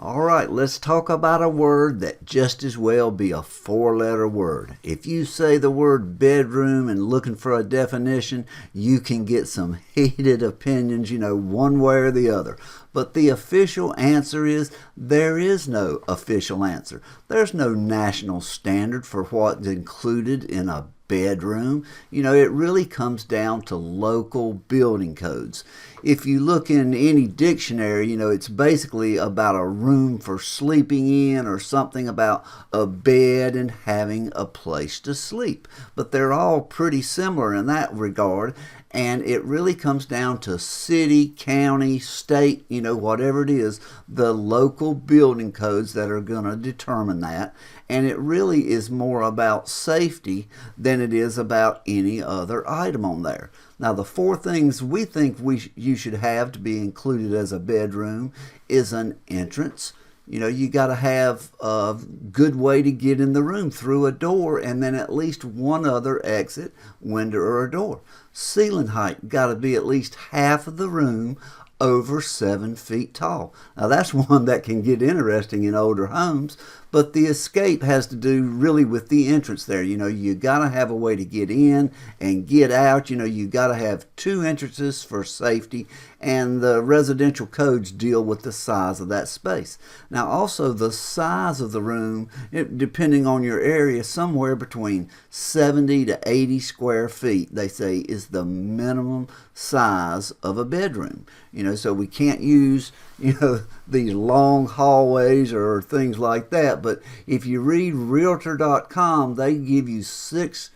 All right, let's talk about a word that just as well be a four-letter word. If you say the word bedroom and looking for a definition, you can get some heated opinions, one way or the other. But the official answer is there is no official answer. There's no national standard for what's included in a bedroom. It really comes down to local building codes. If you look in any dictionary, it's basically about a room for sleeping in or something about a bed and having a place to sleep. But they're all pretty similar in that regard. And it really comes down to city, county, state, whatever it is, the local building codes that are going to determine that. And it really is more about safety than it is about any other item on there. Now, the four things we think you should have to be included as a bedroom is an entrance. You got to have a good way to get in the room through a door and then at least one other exit, window or a door. Ceiling height got to be at least half of the room over 7 feet tall. Now that's one that can get interesting in older homes, but the escape has to do really with the entrance there. You got to have a way to get in and get out. You got to have two entrances for safety, and the residential codes deal with the size of that space. Now also the size of the room, depending on your area, somewhere between 70 to 80 square feet, they say, is the minimum size of a bedroom. So we can't use, these long hallways or things like that. But if you read Realtor.com, they give you 6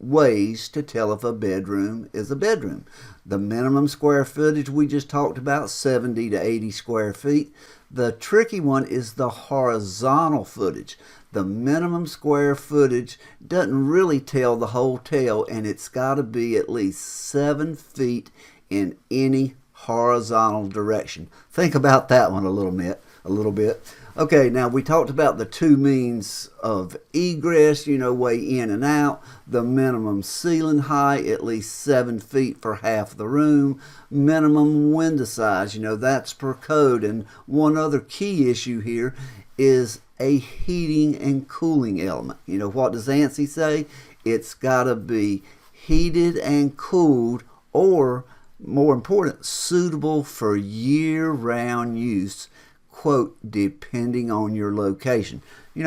ways to tell if a bedroom is a bedroom. The minimum square footage we just talked about, 70 to 80 square feet. The tricky one is the horizontal footage. The minimum square footage doesn't really tell the whole tale, and it's got to be at least 7 feet in any horizontal direction. Think about that one a little bit. Okay, now we talked about the two means of egress, way in and out. The minimum ceiling height, at least 7 feet for half the room. Minimum window size, that's per code. And one other key issue here is a heating and cooling element. What does ANSI say? It's got to be heated and cooled, or more important, suitable for year-round use, quote, depending on your location.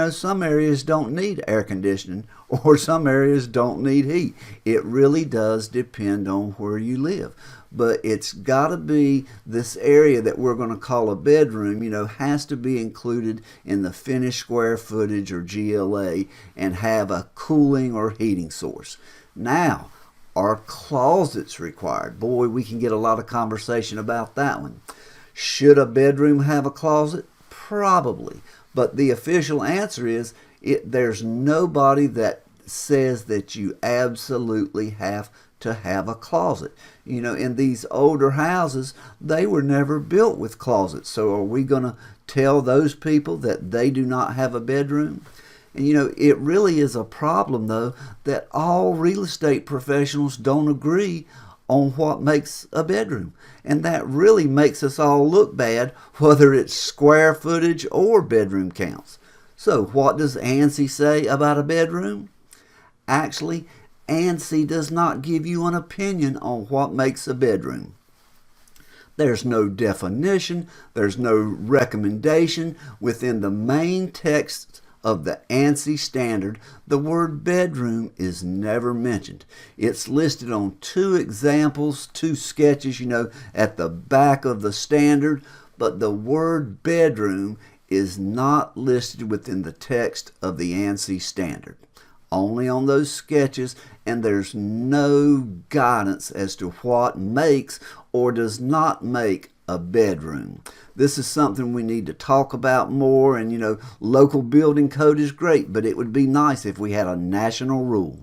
Some areas don't need air conditioning, or some areas don't need heat. It really does depend on where you live. But it's got to be, this area that we're going to call a bedroom, has to be included in the finished square footage or GLA and have a cooling or heating source. Now, are closets required? Boy, we can get a lot of conversation about that one. Should a bedroom have a closet? Probably. But the official answer is there's nobody that says that you absolutely have to have a closet. In these older houses, they were never built with closets. So are we going to tell those people that they do not have a bedroom? And it really is a problem, though, that all real estate professionals don't agree on what makes a bedroom. And that really makes us all look bad, whether it's square footage or bedroom counts. So what does ANSI say about a bedroom? Actually, ANSI does not give you an opinion on what makes a bedroom. There's no definition, there's no recommendation. Within the main text of the ANSI standard, the word bedroom is never mentioned. It's listed on 2 examples, 2 sketches, at the back of the standard, but the word bedroom is not listed within the text of the ANSI standard. Only on those sketches, and there's no guidance as to what makes or does not make a bedroom. This is something we need to talk about more, and local building code is great, but it would be nice if we had a national rule.